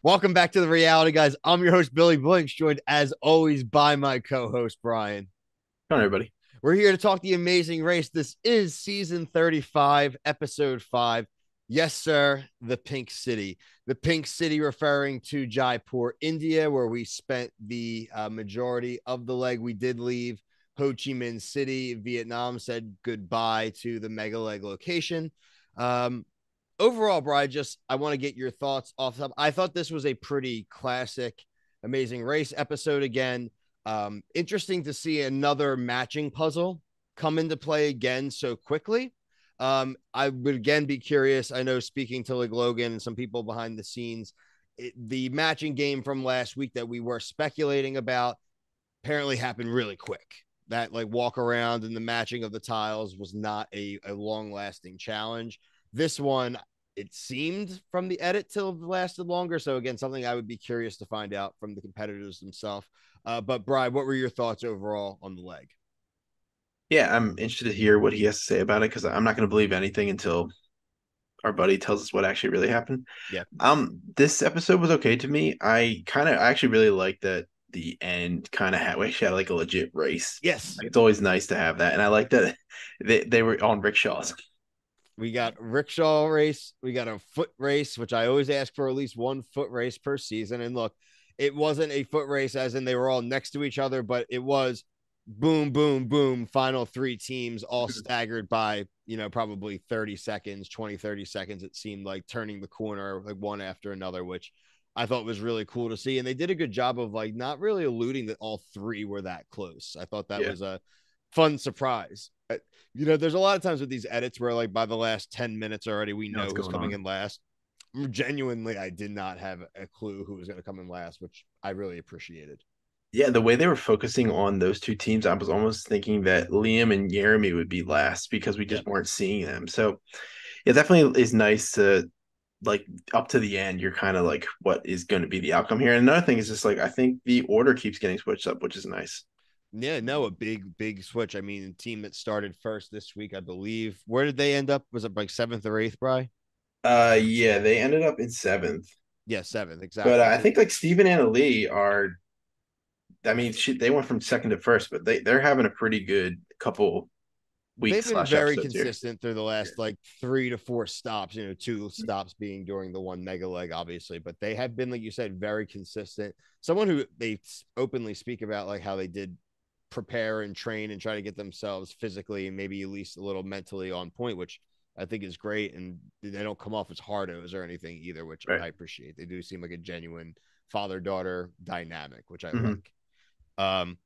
Welcome back to the reality, guys. I'm your host, Billy Blinks, joined as always by my co host, Brian. Come on, everybody. We're here to talk the amazing race. This is season 35, episode 5. Yes, sir, the Pink City. The Pink City referring to Jaipur, India, where we spent the majority of the leg. We did leave Ho Chi Minh City, Vietnam, said goodbye to the mega leg location. Um, Overall, Brian, I want to get your thoughts off the top. I thought this was a pretty classic, amazing race episode again. Interesting to see another matching puzzle come into play again so quickly. I would again be curious. I know speaking to like Logan and some people behind the scenes, the matching game from last week that we were speculating about apparently happened really quick. That like walk around and the matching of the tiles was not a long lasting challenge. This one, it seemed from the edit till it lasted longer. So again, something I would be curious to find out from the competitors themselves. But Brian, what were your thoughts overall on the leg? Yeah, I'm interested to hear what he has to say about it because I'm not going to believe anything until our buddy tells us what actually really happened. Yeah. This episode was okay to me. I actually really like that the end kind of had we actually had like a legit race. Yes. Like, it's always nice to have that, and I like that they were on rickshaws. We got rickshaw race. We got a foot race, which I always ask for at least one foot race per season. And look, it wasn't a foot race as in they were all next to each other, but it was boom, boom, boom. Final three teams all staggered by, probably 30 seconds, 20, 30 seconds. It seemed like turning the corner like one after another, which I thought was really cool to see. And they did a good job of like not really alluding that all three were that close. I thought that Yeah, was a fun surprise. There's a lot of times with these edits where like by the last 10 minutes already we you know know what's who's going coming on. in last. Genuinely, I did not have a clue who was going to come in last, which I really appreciated. Yeah, the way they were focusing on those two teams, I was almost thinking that Liam and Jeremy would be last because we Yeah. just weren't seeing them. So it definitely is nice to like up to the end, you're kind of like, what is going to be the outcome here? And another thing is just like, I think the order keeps getting switched up, which is nice. Yeah, no, a big switch. I mean, the team that started first this week, I believe. Where did they end up? Was it like seventh or eighth, Bry? Yeah, they ended up in seventh, Yeah, seventh, but exactly. I think like Stephen and Ali are. I mean, they went from second to first, but they're having a pretty good couple They've weeks been slash very episodes here. consistent through the Yeah. last like 3 to 4 stops, two stops being during the one mega leg, obviously, but they have been, like you said, very consistent. Someone who they openly speak about like how they did prepare and train and try to get themselves physically and maybe at least a little mentally on point, which I think is great. And they don't come off as hardos or anything either, which Right. I appreciate. They do seem like a genuine father daughter dynamic, which I Hmm. like. Um,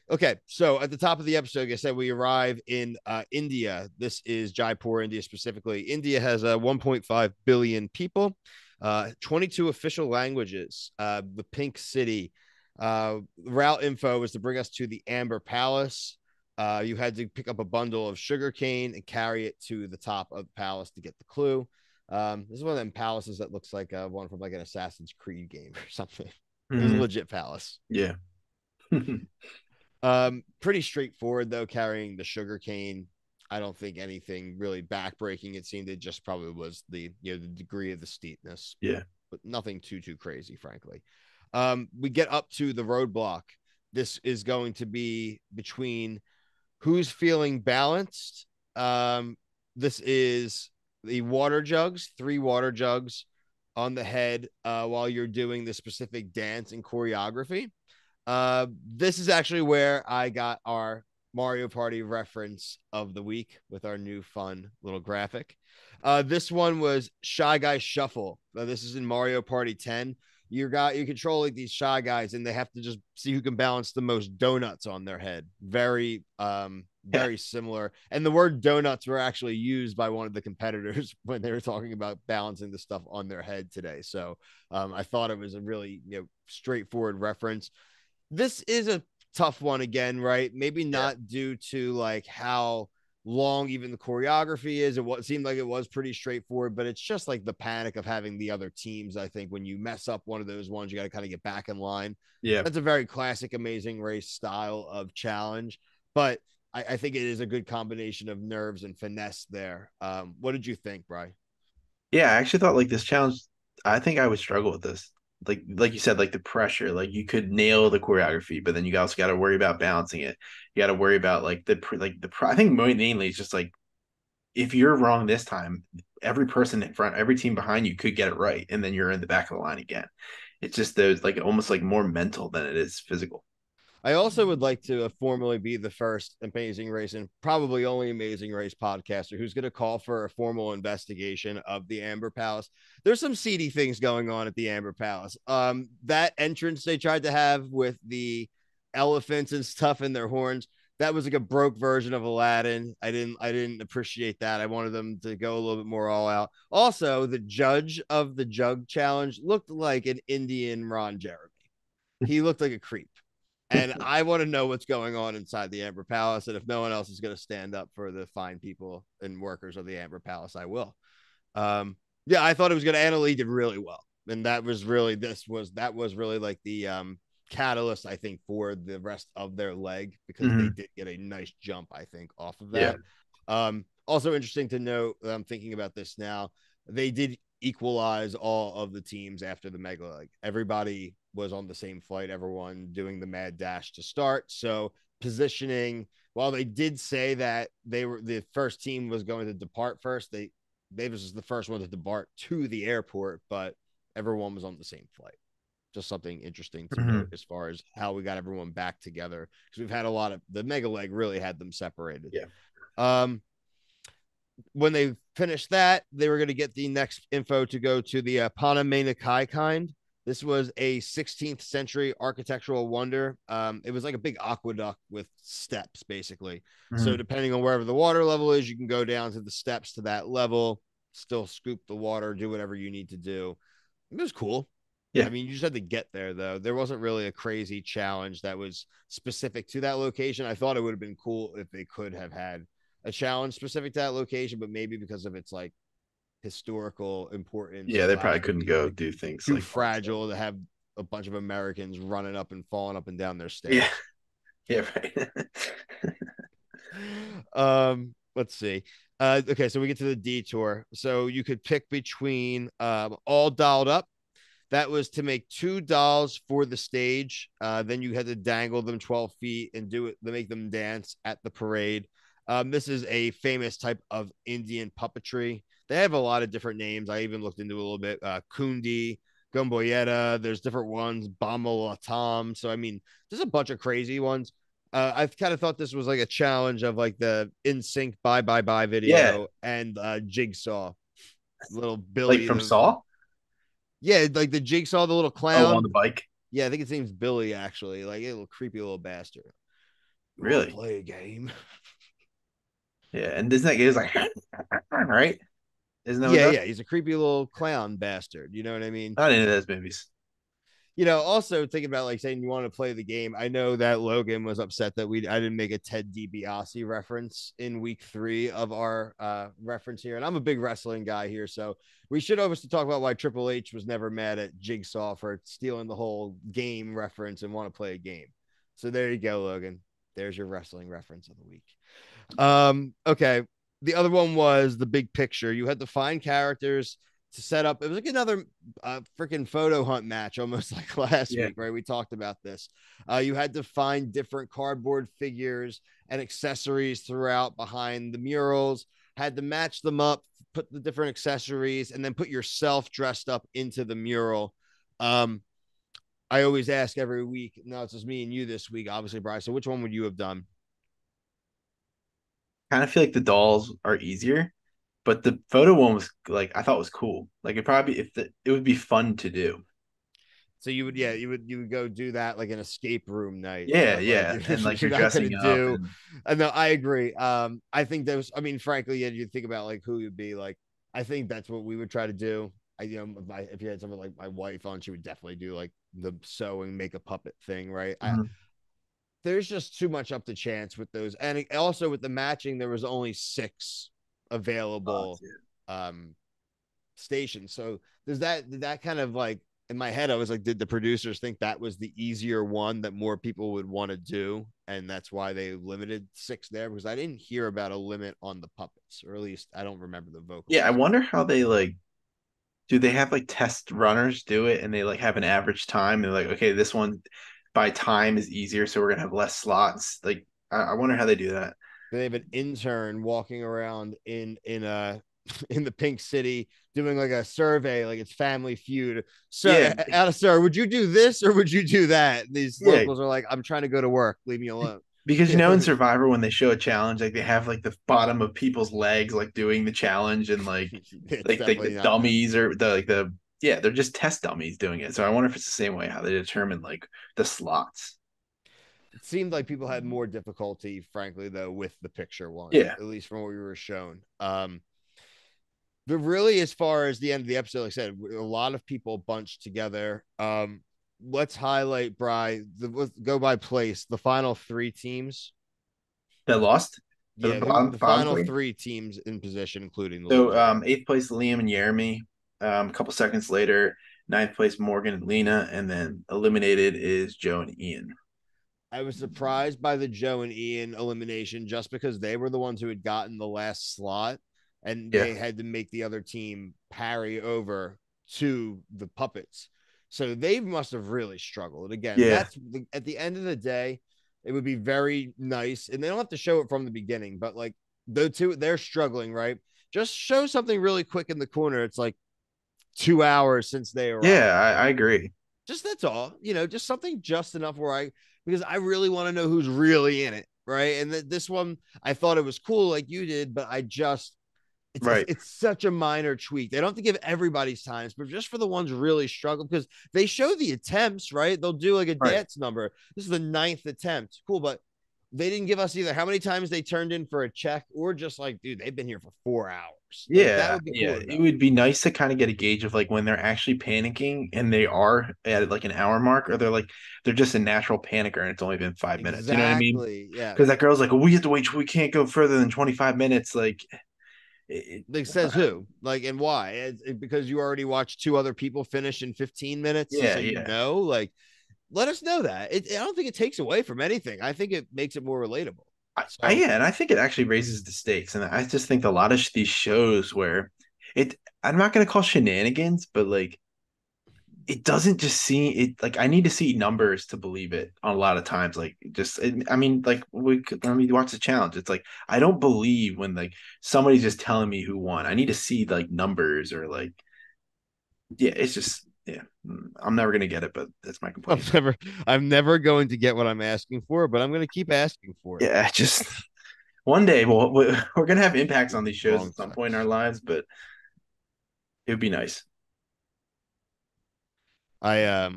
okay, so at the top of the episode, like I said, we arrive in India. This is Jaipur, India specifically. India has 1.5 billion people, 22 official languages. The Pink City. Route info was to bring us to the Amber Palace. You had to pick up a bundle of sugarcane and carry it to the top of the palace to get the clue. This is one of them palaces that looks like one from like an Assassin's Creed game or something. It was a Hmm. legit palace. Yeah. Pretty straightforward though, carrying the sugar cane. I don't think anything really backbreaking. It seemed it just probably was the degree of the steepness, Yeah. but nothing too crazy, frankly. We get up to the roadblock. This is going to be between who's feeling balanced. This is the water jugs, 3 water jugs on the head while you're doing the specific dance and choreography. This is actually where I got our Mario Party reference of the week with our new fun little graphic. This one was Shy Guy Shuffle. This is in Mario Party 10. You control like these shy guys, and they have to just see who can balance the most donuts on their head. Yeah. Very similar. And the word donuts were actually used by one of the competitors when they were talking about balancing the stuff on their head today. So I thought it was a really straightforward reference. This is a tough one again, right? Maybe Yeah. not due to like how long even the choreography is. It seemed like it was pretty straightforward, but it's just like the panic of having the other teams. I think when you mess up one of those ones, you got to kind of get back in line. Yeah. That's a very classic Amazing Race style of challenge, but I think it is a good combination of nerves and finesse there. What did you think, Bry? Yeah. I actually thought like this challenge, I think I would struggle with this. like you said, like the pressure. Like you could nail the choreography, but then you also got to worry about balancing it. You got to worry about I think mainly it's just like if you're wrong this time, every person in front, every team behind you could get it right, and then you're in the back of the line again. It's just those like almost like more mental than it is physical. I also would like to formally be the first Amazing Race and probably only Amazing Race podcaster who's going to call for a formal investigation of the Amber Palace. There's some seedy things going on at the Amber Palace. That entrance they tried to have with the elephants and stuff in their horns, that was like a broke version of Aladdin. I didn't appreciate that. I wanted them to go a little bit more all out. Also, the judge of the jug challenge looked like an Indian Ron Jeremy. He looked like a creep. And I want to know what's going on inside the Amber Palace. And if no one else is going to stand up for the fine people and workers of the Amber Palace, I will. Yeah, I thought it was going to. Anna Lee did really well. And that was really like the catalyst, I think, for the rest of their leg because they Mm-hmm. did get a nice jump, I think, off of Yeah. that. Also interesting to note, I'm thinking about this now, they did equalize all of the teams after the mega leg. Everybody was on the same flight, everyone doing the mad dash to start. So positioning, while they did say that they were the first team was going to depart first, they was the first one to depart to the airport, but everyone was on the same flight. Just something interesting to note Mm-hmm. as far as how we got everyone back together because we've had a lot of the mega leg really had them separated. Yeah. Um, when they finished that, they were going to get the next info to go to the Panamena Kai kind. This was a 16th century architectural wonder. It was like a big aqueduct with steps, basically. So, Mm-hmm. depending on wherever the water level is, you can go down to the steps to that level, still scoop the water, do whatever you need to do. It was cool. I Yeah. mean, you just had to get there, though. There wasn't really a crazy challenge that was specific to that location. I thought it would have been cool if they could have had a challenge specific to that location, but maybe because of its like historical importance Yeah, they slash probably couldn't being go like do things too like that. So. fragile to have a bunch of Americans running up and falling up and down their Yeah. stairs. Yeah, right. Let's see. Okay, so we get to the detour. So you could pick between all dolled up. That was to make two dolls for the stage. Then you had to dangle them 12 feet and do it to make them dance at the parade. This is a famous type of Indian puppetry. They have a lot of different names. I even looked into it a little bit. Kundi, Gumboyeta. There's different ones. Bamalatam. So I mean, there's a bunch of crazy ones. I've kind of thought this was like a challenge of like the In Sync Bye Bye Bye Yeah. video and Jigsaw, little Like Billy. from Saw? Yeah, like the Jigsaw, the little Oh, on clown. the bike. Yeah, I think his name's Billy actually. Like a little creepy little bastard. You want to Really? play a game? Yeah. And isn't that it was like right? Isn't that what Yeah, that? yeah. He's a creepy little clown bastard. You know what I mean? Not into those movies. Also thinking about like saying you want to play the game. I know that Logan was upset that I didn't make a Ted DiBiase reference in week 3 of our reference here, and I'm a big wrestling guy here, so we should always talk about why Triple H was never mad at Jigsaw for stealing the whole game reference and want to play a game. So there you go, Logan. There's your wrestling reference of the week. Okay. The other one was the big picture. You had to find characters to set up. It was like another freaking photo hunt match, almost like last Yeah. week, right? We talked about this. You had to find different cardboard figures and accessories throughout behind the murals, had to match them up, put the different accessories, and then put yourself dressed up into the mural. Um, I always ask every week. No, it's just me and you this week, obviously, Bryce. So which one would you have done? Kind of feel like the dolls are easier, but the photo one was like I thought was cool. Like it probably if the it would be fun to do. So you would, yeah, you would go do that like an escape room night, Yeah, but like yeah. And like you're you're not gonna dressing up do. and No, I agree. I think those. I mean, frankly, yeah, you think about like who you'd be like. I think that's what we would try to do. If you had someone like my wife on, she would definitely do like the sewing, make a puppet thing, right? Mhm. There's just too much up to chance with those, and also with the matching, there was only 6 Oh, available dude. um station. So does that kind of like in my head, I was like, did the producers think that was the easier one that more people would want to do? And that's why they limited 6 there because I didn't hear about a limit on the puppets, or at least I don't remember the Yeah, I vocalists. wonder how they like do they have like test runners do it and they like have an average time? They're like, okay, this one by time is easier, so we're gonna have less slots. Like, I wonder how they do that. They have an intern walking around in in the Pink City doing like a survey, like it's Family Feud. Yeah, Sir, out of sir, would you do this or would you do that? These yeah, locals are like, I'm trying to go to work. Leave me alone. because in Survivor when they show a challenge, like they have like the bottom of people's legs like doing the challenge and It's like definitely the not that. dummies or the yeah, they're just test dummies doing it. So I wonder if it's the same way how they determine like the slots. It seemed like people had more difficulty, frankly, though, with the picture one, Yeah, at least from what we were shown. But really, as far as the end of the episode, like I said, a lot of people bunched together. Let's highlight let's go by place. The final three teams. that lost the Yeah, bottom the bottom final three. three teams in position, including the So loser. eighth place Liam and Jeremy. A couple seconds later, ninth place Morgan and Lena, and then eliminated is Joe and Ian. I was surprised by the Joe and Ian elimination just because they were the ones who had gotten the last slot and Yeah, they had to make the other team parry over to the puppets. So they must have really struggled. Again, yeah, that's at the end of the day, it would be very nice. And they don't have to show it from the beginning, but like the two, they're struggling, right? Just show something really quick in the corner. It's like 2 hours since they yeah. arrived. I agree. Just that's all, just something just enough where because I really want to know who's really in it, right? And this one, I thought it was cool like you did, but I just Right. it's such a minor tweak. They don't have to give everybody's times, but just for the ones really struggle because they show the attempts, right? They'll do like a Right. dance number. This is the ninth attempt, cool, but they didn't give us either how many times they turned in for a check or just like, dude, they've been here for 4 hours. Like that Yeah, would be yeah. cool to It know. would be nice to kind of get a gauge of like when they're actually panicking and they are at like an hour mark, or they're just a natural panicker and it's only been 5 minutes. You know what I mean? Exactly. Yeah. Because that girl's like, well, we have to wait. We can't go further than 25 minutes. Like, Like says who? Like and why? Because you already watched two other people finish in 15 minutes, yeah, so yeah. like let us know that. I don't think it takes away from anything. I think it makes it more relatable. So Yeah, and I think it actually raises the stakes. And I just think a lot of these shows where it, I'm not going to call shenanigans, but like it doesn't just see it like I need to see numbers to believe it on a lot of times. Like just I mean, like when we watch the challenge, it's like I don't believe when like somebody's just telling me who won. I need to see like numbers or like yeah, it's just yeah. I'm never gonna get it, but that's my I'm complaint. I'm never going to get what I'm asking for, but I'm going to keep asking for it. Yeah, just one day we're gonna have impacts on these shows Long at some time. point in our lives, but it would be nice. I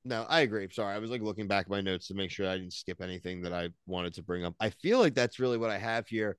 No, I agree. Sorry, I was like looking back at my notes to make sure I didn't skip anything that I wanted to bring up. I feel like that's really what I have here.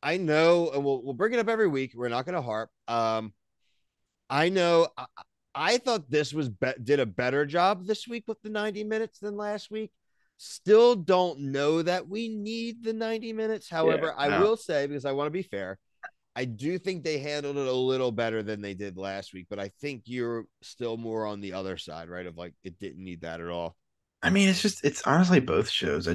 I know, and we'll bring it up every week. We're not going to harp. I know. I thought this did a better job this week with the 90 minutes than last week. Still don't know that we need the 90 minutes. Yeah, However, I no. will say, because I want to be fair, I do think they handled it a little better than they did last week. But I think you're still more on the other side, right? Of like, it didn't need that at all. I mean, it's honestly both shows.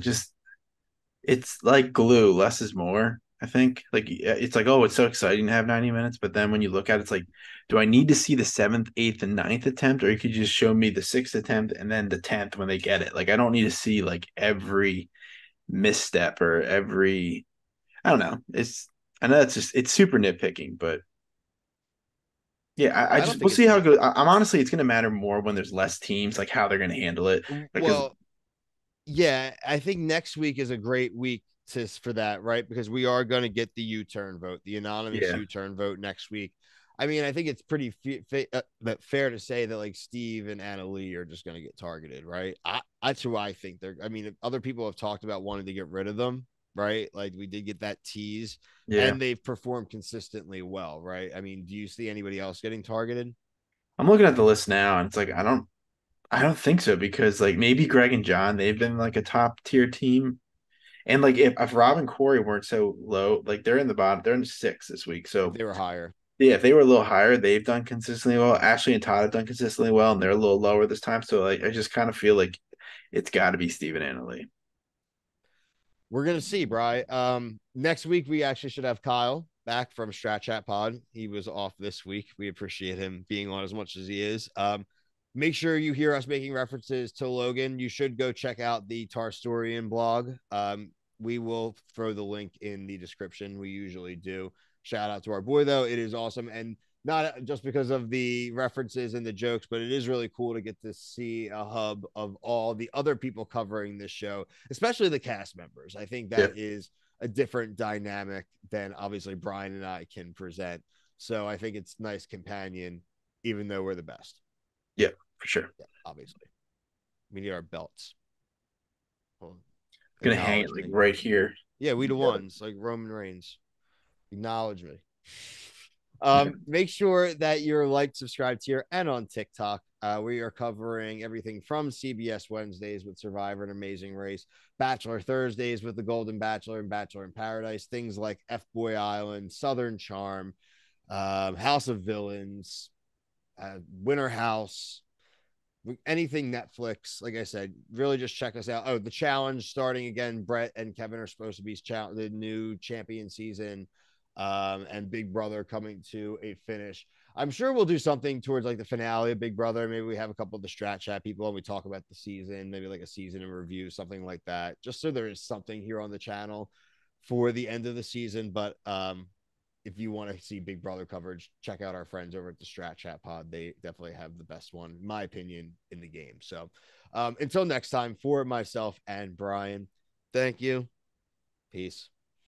It's like glue, less is more. I think like it's like, oh, it's so exciting to have 90 minutes, but then when you look at it, it's like, do I need to see the seventh, eighth, and ninth attempt, or you could just show me the sixth attempt and then the 10th when they get it? Like, I don't need to see like every misstep or every, I don't know. I know it's super nitpicking, but yeah, I I don't just we'll think see it's how it goes. nitpicky. I'm honestly, it's gonna matter more when there's less teams, like how they're gonna handle it, because Well, yeah, I think next week is a great week for that, right? Because we are going to get the U-turn vote, the anonymous yeah, U-turn vote next week. I mean, I think it's pretty fair to say that like Steve and Anna Lee are just going to get targeted, right? That's who I think they're. I mean, other people have talked about wanting to get rid of them, right? Like we did get that tease, yeah. and they've performed consistently well, right? I mean, do you see anybody else getting targeted? I'm looking at the list now, and it's like I don't think so because like maybe Greg and John, they've been like a top tier team. And like if Rob and Corey weren't so low, like they're in the bottom, they're in six this week. So They were higher. yeah, if they were a little higher, they've done consistently well. Ashley and Todd have done consistently well, and they're a little lower this time. So like I just kind of feel like it's gotta be Steven and We're gonna see, Bry. Next week we actually should have Kyle. back from Strat Chat Pod. He was off this week. We appreciate him being on as much as he is. Make sure you hear us making references to Logan. You should go check out the Tarstorian blog. We will throw the link in the description. We usually do. Shout out to our boy, though. It is awesome. And not just because of the references and the jokes, but it is really cool to get to see a hub of all the other people covering this show, especially the cast members. I think that is a different dynamic than obviously Brian and I can present. So I think it's nice companion, even though we're the best. Yeah, for sure. Yeah, obviously. We need our belts. Well, gonna hang it like right here. Yeah, we the ones like Roman Reigns. Acknowledge me. Make sure that you're like, subscribed here, and on TikTok. We are covering everything from CBS Wednesdays with Survivor and Amazing Race, Bachelor Thursdays with The Golden Bachelor and Bachelor in Paradise, things like F Boy Island, Southern Charm, House of Villains, Winter House, anything Netflix. Like I said, really just check us out. Oh, the challenge starting again. Brett and Kevin are supposed to be the new champion season, and Big Brother coming to a finish. I'm sure we'll do something towards like the finale of Big Brother. Maybe we have a couple of the Strat Chat people and we talk about the season, maybe like a season in review, something like that, just so there is something here on the channel for the end of the season. But if you want to see Big Brother coverage, check out our friends over at the Strat Chat Pod. They definitely have the best one, in my opinion, in the game. So until next time, for myself and Brian, thank you. Peace.